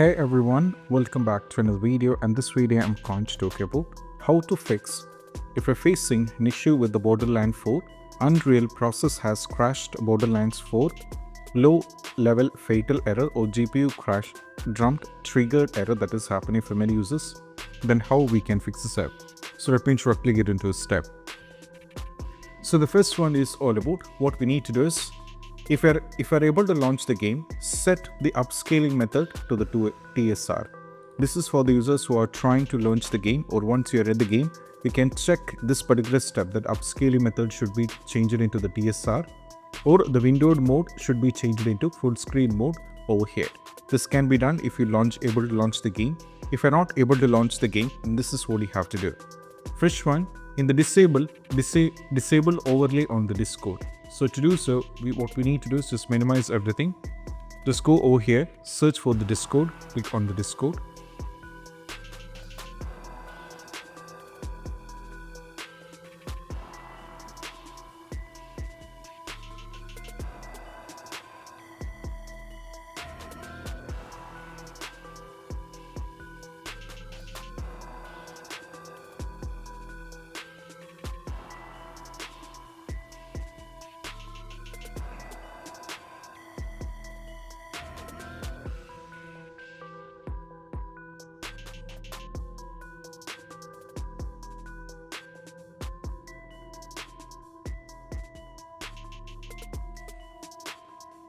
Hey everyone, welcome back to another video, and this video I'm going to talk about how to fix if you're facing an issue with the Borderlands 4, Unreal process has crashed Borderlands 4, low level fatal error or GPU crash drummed triggered error that is happening for many users, then how we can fix this up. So let me directly get into a step. So the first one is all about what we need to do is if you're able to launch the game, set the upscaling method to the TSR. This is for the users who are trying to launch the game, or once you're in the game, we can check this particular step that upscaling method should be changed into the TSR, or the windowed mode should be changed into full screen mode over here. This can be done if you're able to launch the game. If you're not able to launch the game, then this is what you have to do. First one, in the disable overlay on the Discord. So to do so, what we need to do is just minimize everything. Just go over here, search for the Discord, click on the Discord.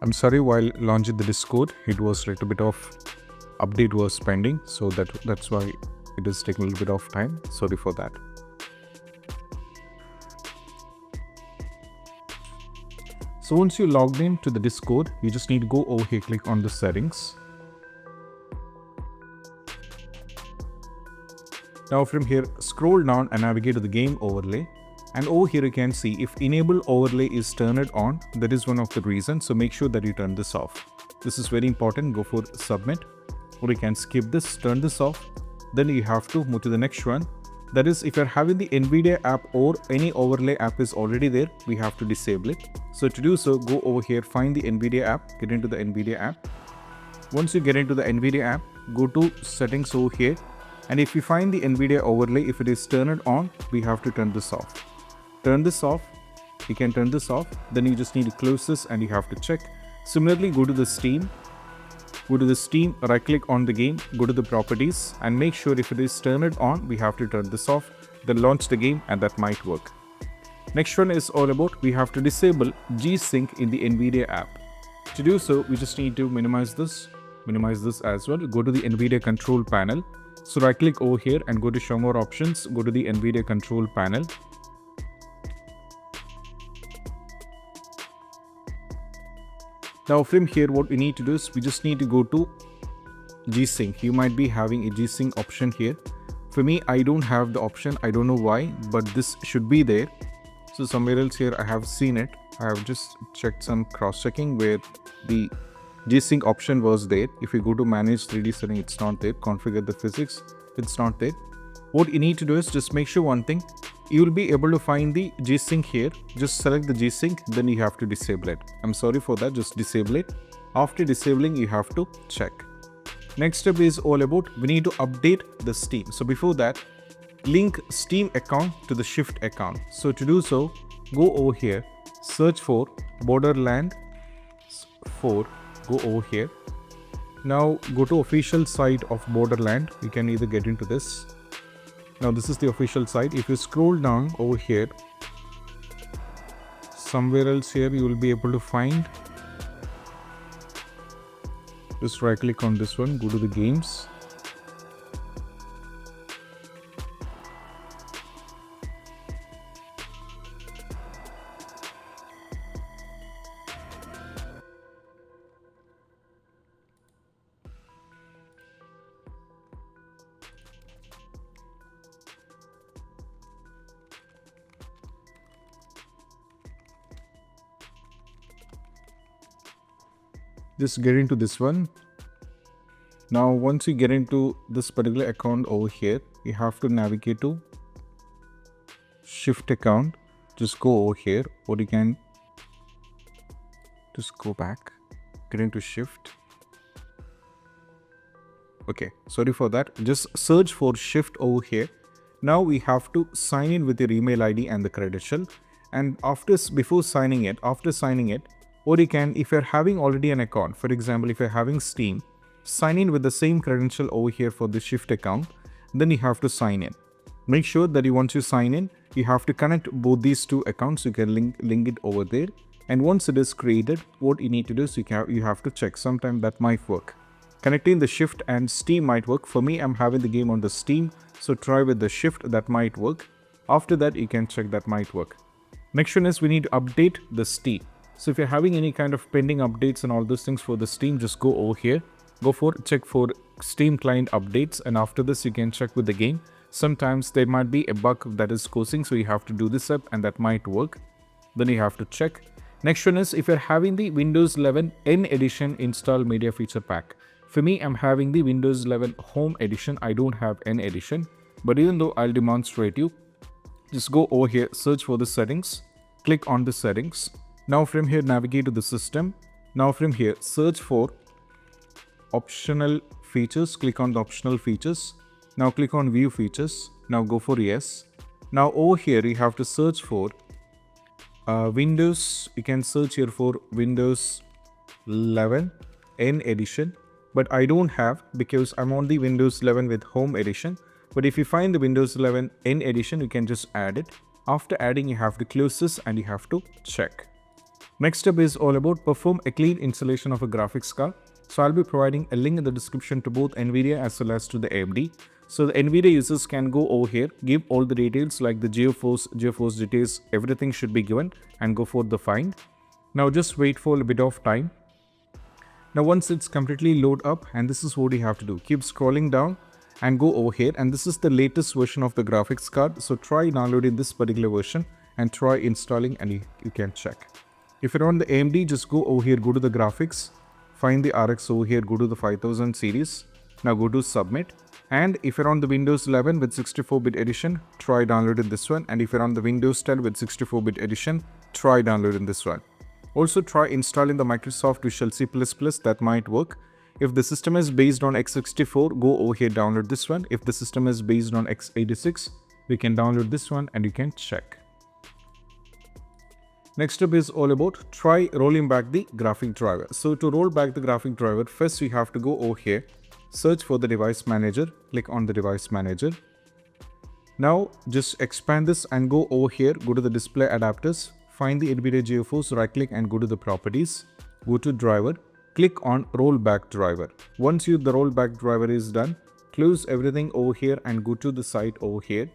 I'm sorry, while launching the Discord, it was a little bit of update was pending, so that's why it is taking a little bit of time. Sorry for that. So once you logged in to the Discord, you just need to go over here, click on the settings. Now from here, scroll down and navigate to the game overlay. And over here you can see if enable overlay is turned on, that is one of the reasons. So make sure that you turn this off. This is very important. Go for submit, or you can skip this, turn this off. Then you have to move to the next one. That is, if you're having the NVIDIA app or any overlay app is already there, we have to disable it. So to do so, go over here, find the NVIDIA app, get into the NVIDIA app. Once you get into the NVIDIA app, go to settings over here. And if you find the NVIDIA overlay, if it is turned on, we have to turn this off. Turn this off, you can turn this off, then you just need to close this and you have to check. Similarly, go to the Steam, right click on the game, go to the properties and make sure if it is turned on, we have to turn this off, then launch the game and that might work. Next one is all about we have to disable G-Sync in the NVIDIA app. To do so, we just need to minimize this as well. Go to the NVIDIA control panel. So right click over here and go to show more options, go to the NVIDIA control panel. Now from here, what we need to do is we just need to go to G-Sync. You might be having a G-Sync option here. For me, I don't have the option. I don't know why, but this should be there. So somewhere else here, I have seen it. I have just checked some cross-checking where the G-Sync option was there. If you go to manage 3D setting, it's not there. Configure the physics, it's not there. What you need to do is just make sure one thing. You will be able to find the G-Sync here. Just select the G-Sync, then you have to disable it. I'm sorry for that, just disable it. After disabling, you have to check. Next step is all about we need to update the Steam. So before that, link Steam account to the Shift account. So to do so, go over here, search for Borderlands 4, go over here. Now go to official site of Borderlands. You can either get into this. Now this is the official site. If you scroll down over here, somewhere else here you will be able to find. Just right click on this one, go to the games. Just get into this one. Now once you get into this particular account over here, you have to navigate to Shift account. Just go over here, or you can just go back, get into Shift. Okay, sorry for that. Just search for shift over here. Now we have to sign in with your email ID and the credential. And after signing it, or you can, if you're having already an account, for example, if you're having Steam, sign in with the same credential over here for the Shift account. Then you have to sign in. Make sure that once you sign in, you have to connect both these two accounts. You can link it over there. And once it is created, what you need to do is you have to check. Sometime that might work. Connecting the Shift and Steam might work. For me, I'm having the game on the Steam, so try with the Shift, that might work. After that, you can check that might work. Next one is we need to update the Steam. So if you're having any kind of pending updates and all those things for the Steam, just go over here. Check for Steam client updates, and after this, you can check with the game. Sometimes there might be a bug that is causing, so you have to do this up and that might work. Then you have to check. Next one is if you're having the Windows 11 N Edition install media feature pack. For me, I'm having the Windows 11 Home Edition. I don't have N Edition. But even though I'll demonstrate you, just go over here, search for the settings, click on the settings. Now from here, navigate to the system. Now from here, search for optional features. Click on the optional features. Now click on view features. Now go for yes. Now over here, you have to search for Windows. You can search here for Windows 11 N Edition. But I don't have, because I'm on the Windows 11 with Home Edition. But if you find the Windows 11 N Edition, you can just add it. After adding, you have to close this and you have to check. Next up is all about perform a clean installation of a graphics card. So I'll be providing a link in the description to both NVIDIA as well as to the AMD. So the NVIDIA users can go over here, give all the details like the GeForce details, everything should be given, and go for the find. Now just wait for a bit of time. Now once it's completely load up, and this is what you have to do. Keep scrolling down and go over here, and this is the latest version of the graphics card. So try downloading this particular version and try installing, and you can check. If you're on the AMD, just go over here, go to the graphics, find the RX over here, go to the 5000 series. Now go to submit. And if you're on the Windows 11 with 64-bit edition, try downloading this one. And if you're on the Windows 10 with 64-bit edition, try downloading this one. Also try installing the Microsoft Visual C++, that might work. If the system is based on x64, go over here, download this one. If the system is based on x86, we can download this one and you can check. Next up is all about try rolling back the graphic driver. So to roll back the graphic driver, first we have to go over here, search for the device manager, click on the device manager. Now just expand this and go over here, go to the display adapters, find the NVIDIA GeForce, right click and go to the properties, go to driver, click on rollback driver. Once the rollback driver is done, close everything over here and go to the site over here.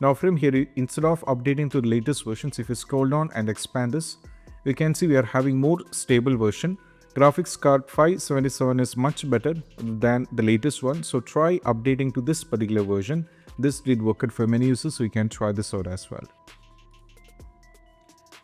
Now from here, instead of updating to the latest versions, if you scroll down and expand this, you can see we are having more stable version. Graphics card 577 is much better than the latest one. So try updating to this particular version. This did work out for many users, so you can try this out as well.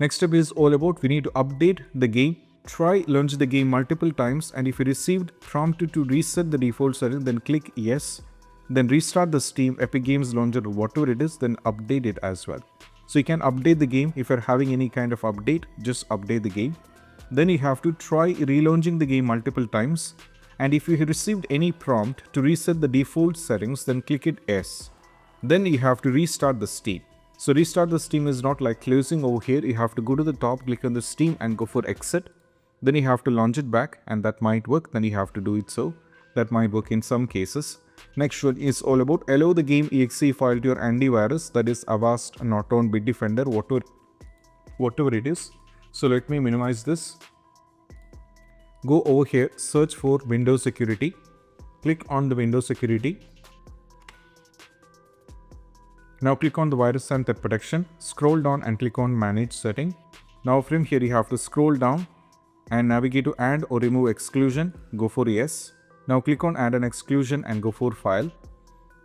Next up is all about we need to update the game. Try launch the game multiple times, and if you received prompted to reset the default setting, then click yes. Then restart the Steam, Epic Games Launcher, whatever it is, then update it as well. So you can update the game. If you're having any kind of update, just update the game. Then you have to try relaunching the game multiple times. And if you received any prompt to reset the default settings, then click it yes. Then you have to restart the Steam. So restart the Steam is not like closing over here. You have to go to the top, click on the Steam and go for exit. Then you have to launch it back, and that might work. Then you have to do it so. That might work in some cases. Next one is all about allow the game exe file to your antivirus, that is Avast, Norton, Bitdefender, whatever it is. So let me minimize this. Go over here, search for Windows Security. Click on the Windows Security. Now click on the virus and threat protection. Scroll down and click on manage setting. Now from here you have to scroll down and navigate to add or remove exclusion. Go for yes. Now click on add an exclusion and go for file.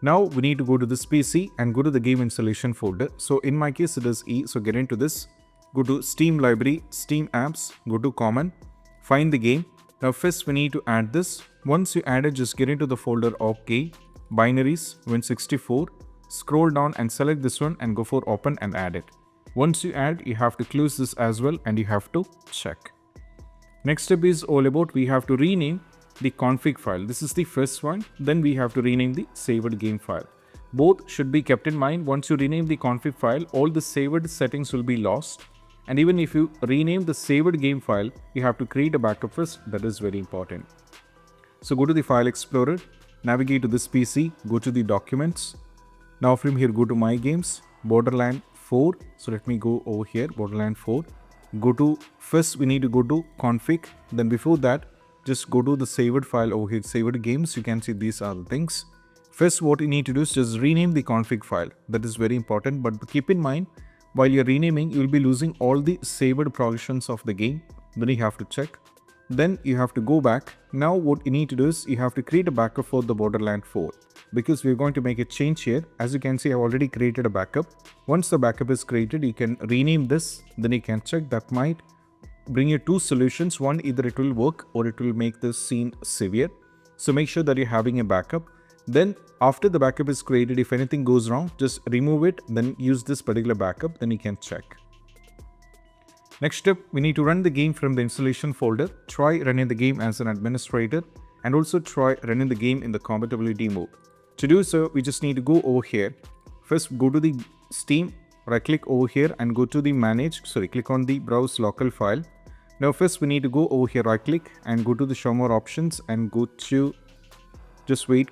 Now we need to go to this PC and go to the game installation folder. So in my case it is E. So get into this. Go to Steam library, Steam apps, go to common, find the game. Now first we need to add this. Once you add it, just get into the folder of game, binaries, Win64. Scroll down and select this one and go for open and add it. Once you add, you have to close this as well and you have to check. Next step is all about we have to rename the config file. This is the first one. Then we have to rename the saved game file. Both should be kept in mind. Once you rename the config file, all the saved settings will be lost. And even if you rename the saved game file, you have to create a backup first. That is very important. So go to the File Explorer, navigate to this PC, go to the Documents. Now from here, go to My Games, Borderlands 4. So let me go over here, Borderlands 4. Go to, first we need to go to Config. Then before that, just go to the saved file over here, saved games. You can see these are the things. First, what you need to do is just rename the config file. That is very important, but keep in mind, while you're renaming, you will be losing all the saved progressions of the game. Then you have to check. Then you have to go back. Now what you need to do is you have to create a backup for the Borderlands 4 because we're going to make a change here. As you can see, I've already created a backup. Once the backup is created, you can rename this. Then you can check. That might bring you two solutions. One, either it will work or it will make this scene severe. So make sure that you're having a backup. Then after the backup is created, if anything goes wrong, just remove it, then use this particular backup, then you can check. Next step, we need to run the game from the installation folder. Try running the game as an administrator and also try running the game in the compatibility mode. To do so, we just need to go over here. First, go to the Steam, right click over here and go to the click on the browse local file. Now first we need to go over here, right click and go to the show more options and go to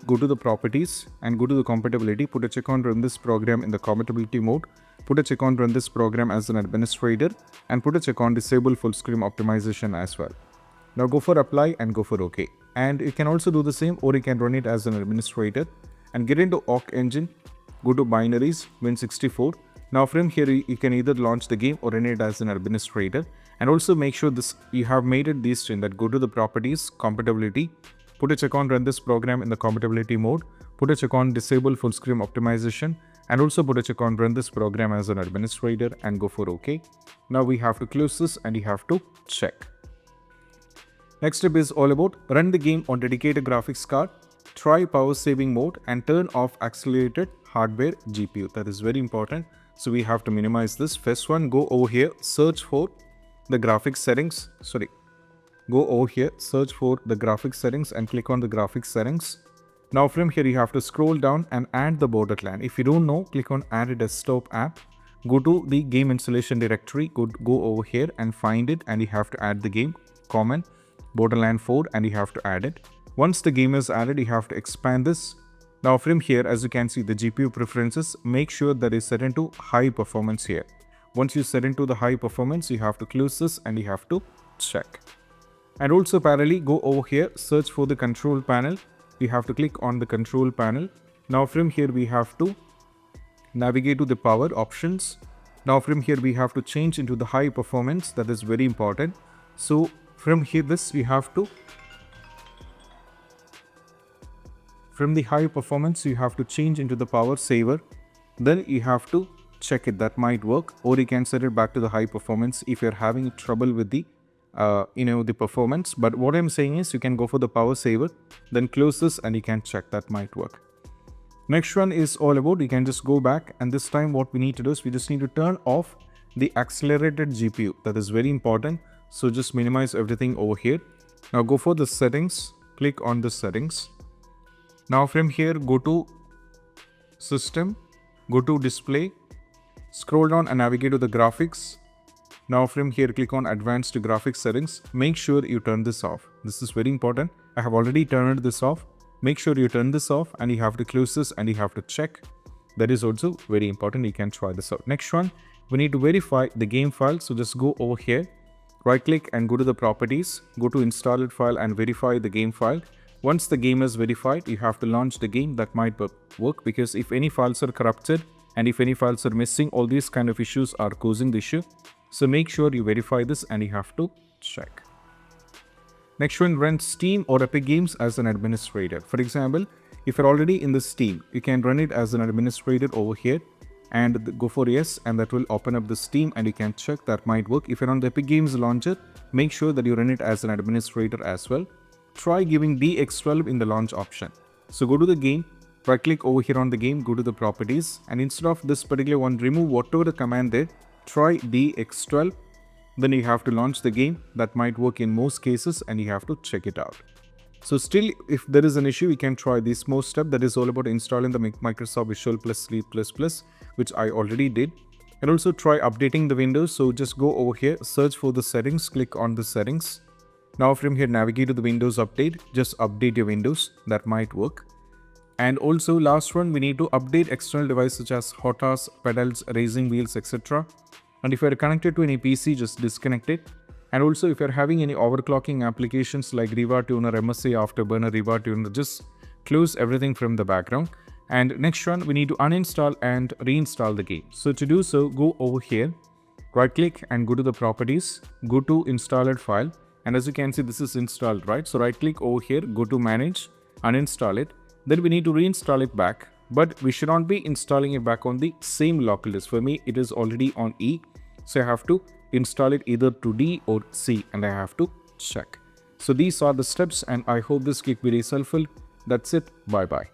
go to the properties and go to the compatibility. Put a check on run this program in the compatibility mode. Put a check on run this program as an administrator and put a check on disable full screen optimization as well. Now go for apply and go for OK. And you can also do the same, or you can run it as an administrator and get into Awk Engine. Go to binaries, Win64. Now from here you can either launch the game or run it as an administrator. And also make sure you have made it this chain, that go to the properties, compatibility. Put a check on run this program in the compatibility mode. Put a check on disable full screen optimization and also put a check on run this program as an administrator and go for OK. Now we have to close this and you have to check. Next step is all about run the game on dedicated graphics card, try power saving mode and turn off accelerated hardware GPU. That is very important. So we have to minimize this. First one, go over here, search for the graphics settings. Go over here, search for the graphics settings and click on the graphics settings. Now from here you have to scroll down and add the Borderlands. If you don't know, click on add a desktop app. Go to the game installation directory, go over here and find it and you have to add the game, common, Borderlands 4 and you have to add it. Once the game is added, you have to expand this. Now from here, as you can see, the GPU preferences, make sure that is set into high performance here. Once you set into the high performance, you have to close this and you have to check. And also parallelly, go over here, search for the control panel. You have to click on the control panel. Now from here, we have to navigate to the power options. Now from here, we have to change into the high performance. That is very important. So from here, from the high performance, you have to change into the power saver. Then you have to check it. That might work, or you can set it back to the high performance if you're having trouble with the the performance. But what I'm saying is you can go for the power saver, then close this and you can check. That might work. Next one is all about, you can just go back and this time what we need to do is we just need to turn off the accelerated GPU. That is very important. So just minimize everything over here. Now go for the settings, click on the settings. Now from here, go to system, go to display, scroll down and navigate to the graphics. Now from here, click on advanced graphics settings. Make sure you turn this off. This is very important. I have already turned this off. Make sure you turn this off and you have to close this and you have to check. That is also very important. You can try this out. Next one, we need to verify the game file. So just go over here, right click and go to the properties, go to installed file and verify the game file. Once the game is verified, you have to launch the game. That might work because if any files are corrupted and if any files are missing, all these kind of issues are causing the issue. So make sure you verify this and you have to check. Next one, run Steam or Epic Games as an administrator. For example, if you're already in the Steam, you can run it as an administrator over here and go for yes, and that will open up the Steam and you can check. That might work. If you're on the Epic Games launcher, make sure that you run it as an administrator as well. Try giving DX12 in the launch option. So go to the game, right click over here on the game, go to the properties, and instead of this particular one, remove whatever the command there, try DX12. Then you have to launch the game. That might work in most cases and you have to check it out. So still, if there is an issue, we can try this more step that is all about installing the Microsoft Visual plus Sleep++, which I already did. And also try updating the Windows. So just go over here, search for the settings, click on the settings. Now from here, navigate to the Windows update, just update your Windows, that might work. And also last one, we need to update external devices such as HOTAS, pedals, racing wheels, etc. And if you are connected to any PC, just disconnect it. And also if you're having any overclocking applications like Riva Tuner, MSA Afterburner, Riva Tuner, just close everything from the background. And next one, we need to uninstall and reinstall the game. So to do so, go over here, right click and go to the properties, go to installed file. And as you can see, this is installed, right? So right click over here, go to manage, uninstall it. Then we need to reinstall it back, but we should not be installing it back on the same local disk. For me, it is already on E. So I have to install it either to D or C and I have to check. So these are the steps and I hope this clip video is helpful. That's it. Bye bye.